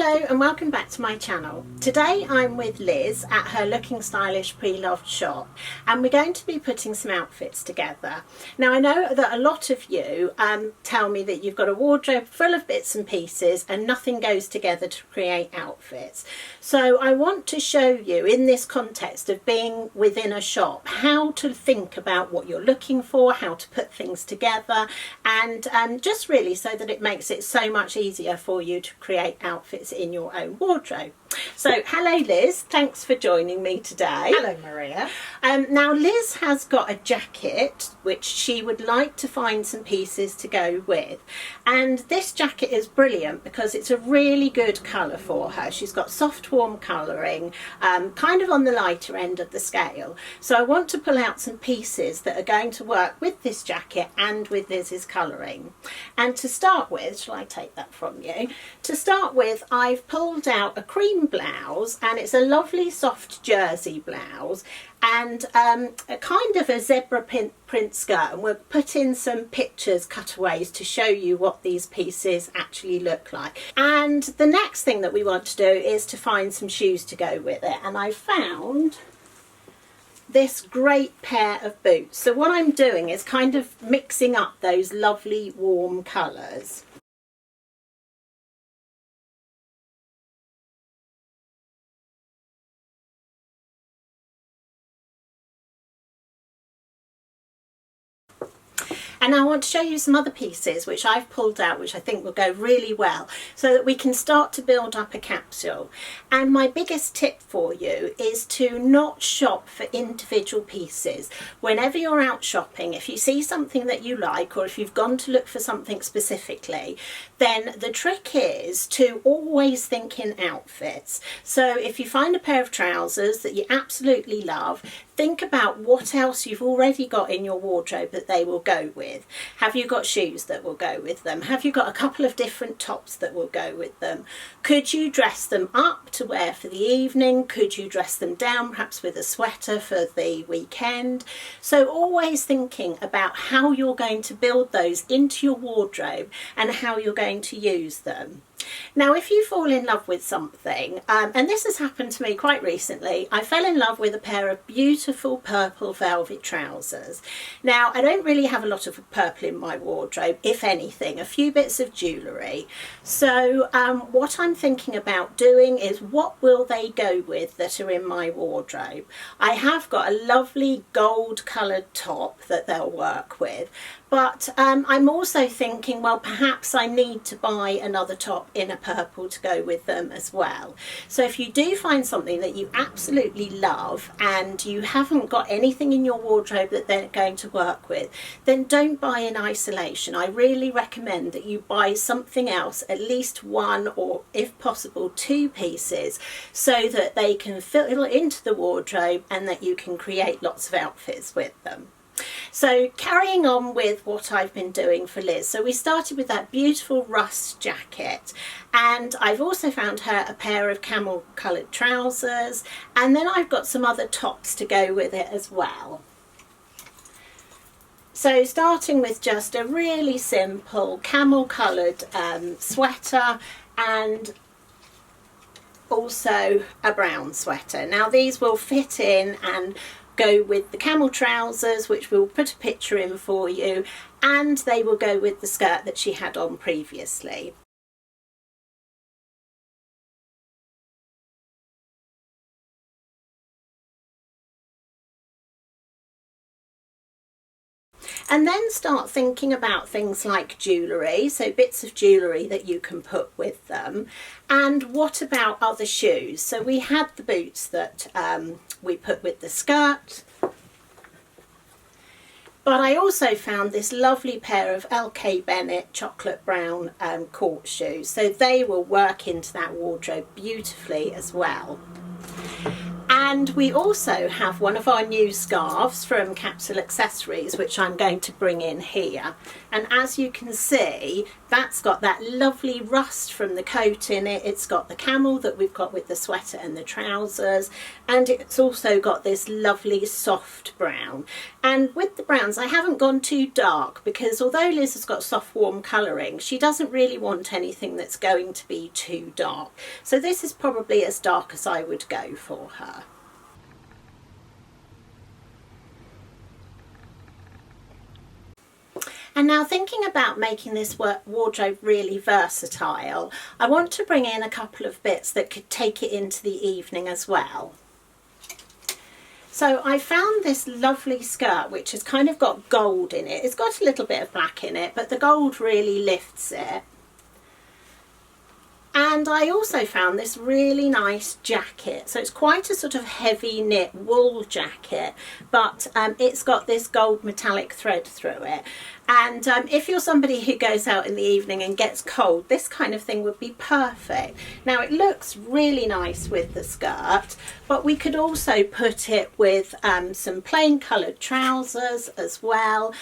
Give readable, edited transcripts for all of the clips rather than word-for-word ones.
Hello and welcome back to my channel. Today I'm with Liz at her Looking Stylish pre-loved shop and we're going to be putting some outfits together. Now I know that a lot of you tell me that you've got a wardrobe full of bits and pieces and nothing goes together to create outfits. So I want to show you in this context of being within a shop how to think about what you're looking for, how to put things together, and just really so that it makes it so much easier for you to create outfits in your own wardrobe. So hello Liz, thanks for joining me today. Hello Maria. Now Liz has got a jacket which she would like to find some pieces to go with, and this jacket is brilliant because it's a really good colour for her. She's got soft warm colouring, kind of on the lighter end of the scale, so I want to pull out some pieces that are going to work with this jacket and with Liz's colouring. And to start with, shall I take that from you? To start with, I've pulled out a cream blouse, and it's a lovely soft jersey blouse and a kind of a zebra print skirt, and we'll put in some pictures, cutaways, to show you what these pieces actually look like. And the next thing that we want to do is to find some shoes to go with it, and I found this great pair of boots. So what I'm doing is kind of mixing up those lovely warm colours. And I want to show you some other pieces which I've pulled out which I think will go really well so that we can start to build up a capsule. And my biggest tip for you is to not shop for individual pieces. Whenever you're out shopping, if you see something that you like, or if you've gone to look for something specifically, then the trick is to always think in outfits. So if you find a pair of trousers that you absolutely love, think about what else you've already got in your wardrobe that they will go with. Have you got shoes that will go with them? Have you got a couple of different tops that will go with them? Could you dress them up to wear for the evening? Could you dress them down perhaps with a sweater for the weekend? So always thinking about how you're going to build those into your wardrobe and how you're going to use them. Now if you fall in love with something, and this has happened to me quite recently, I fell in love with a pair of beautiful purple velvet trousers. Now I don't really have a lot of purple in my wardrobe, if anything, a few bits of jewellery. So what I'm thinking about doing is what will they go with that are in my wardrobe. I have got a lovely gold coloured top that they'll work with, but I'm also thinking, well, perhaps I need to buy another top in a purple to go with them as well. So if you do find something that you absolutely love and you haven't got anything in your wardrobe that they're going to work with, then don't buy in isolation. I really recommend that you buy something else, at least one or if possible two pieces, so that they can fill into the wardrobe and that you can create lots of outfits with them. So carrying on with what I've been doing for Liz, so we started with that beautiful rust jacket, and I've also found her a pair of camel coloured trousers, and then I've got some other tops to go with it as well. So starting with just a really simple camel coloured sweater, and also a brown sweater. Now these will fit in and go with the camel trousers, which we'll put a picture in for you, and they will go with the skirt that she had on previously. And then start thinking about things like jewellery, so bits of jewellery that you can put with them. And what about other shoes? So we had the boots that we put with the skirt, but I also found this lovely pair of LK Bennett chocolate brown court shoes, so they will work into that wardrobe beautifully as well. And we also have one of our new scarves from Capsule Accessories, which I'm going to bring in here. And as you can see, that's got that lovely rust from the coat in it. It's got the camel that we've got with the sweater and the trousers. And it's also got this lovely soft brown. And with the browns, I haven't gone too dark because although Liz has got soft warm colouring, she doesn't really want anything that's going to be too dark. So this is probably as dark as I would go for her. And now, thinking about making this wardrobe really versatile, I want to bring in a couple of bits that could take it into the evening as well. So I found this lovely skirt which has kind of got gold in it. It's got a little bit of black in it, but the gold really lifts it. And I also found this really nice jacket. So it's quite a sort of heavy knit wool jacket, but it's got this gold metallic thread through it. And if you're somebody who goes out in the evening and gets cold, this kind of thing would be perfect. Now it looks really nice with the skirt, but we could also put it with some plain coloured trousers as well,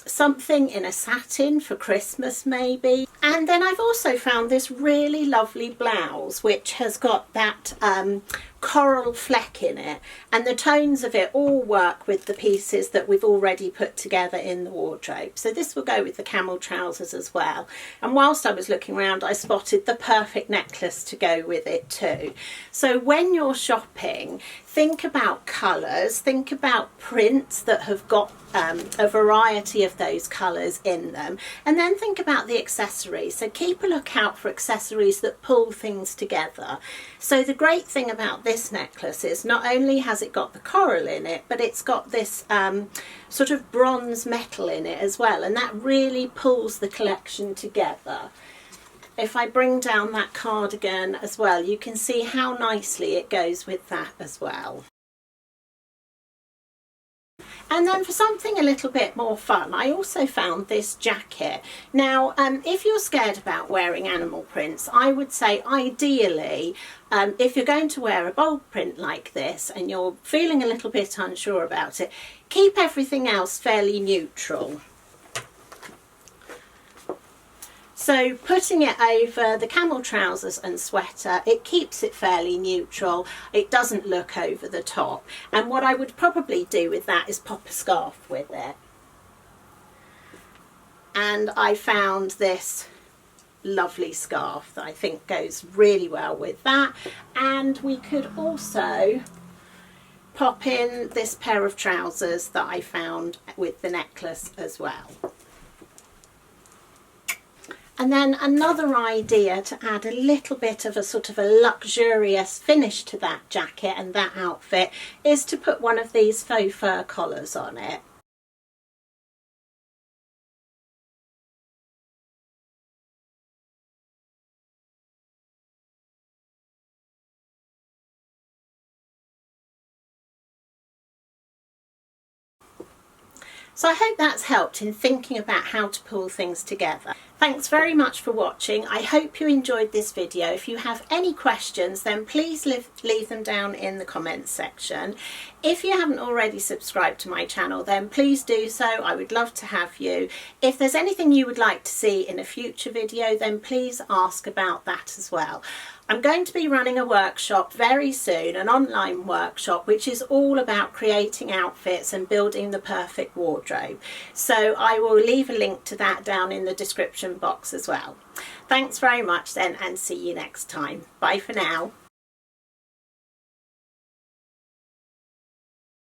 something in a satin for Christmas maybe. And then I've also found this really lovely blouse which has got that coral fleck in it, and the tones of it all work with the pieces that we've already put together in the wardrobe. So this will go with the camel trousers as well. And whilst I was looking around, I spotted the perfect necklace to go with it too. So when you're shopping, think about colours, think about prints that have got a variety of those colours in them, and then think about the accessories. So keep a lookout for accessories that pull things together. So the great thing about this necklace is not only has it got the coral in it, but it's got this sort of bronze metal in it as well, and that really pulls the collection together. If I bring down that cardigan as well, you can see how nicely it goes with that as well. And then for something a little bit more fun, I also found this jacket. Now, if you're scared about wearing animal prints, I would say ideally, if you're going to wear a bold print like this and you're feeling a little bit unsure about it, keep everything else fairly neutral. So putting it over the camel trousers and sweater, it keeps it fairly neutral. It doesn't look over the top. And what I would probably do with that is pop a scarf with it. And I found this lovely scarf that I think goes really well with that. And we could also pop in this pair of trousers that I found with the necklace as well. And then another idea to add a little bit of a sort of a luxurious finish to that jacket and that outfit is to put one of these faux fur collars on it. So I hope that's helped in thinking about how to pull things together. Thanks very much for watching. I hope you enjoyed this video. If you have any questions, then please leave them down in the comments section. If you haven't already subscribed to my channel, then please do so. I would love to have you. If there's anything you would like to see in a future video, then please ask about that as well. I'm going to be running a workshop very soon, an online workshop, which is all about creating outfits and building the perfect wardrobe. So I will leave a link to that down in the description box as well. Thanks very much then, and see you next time. Bye for now.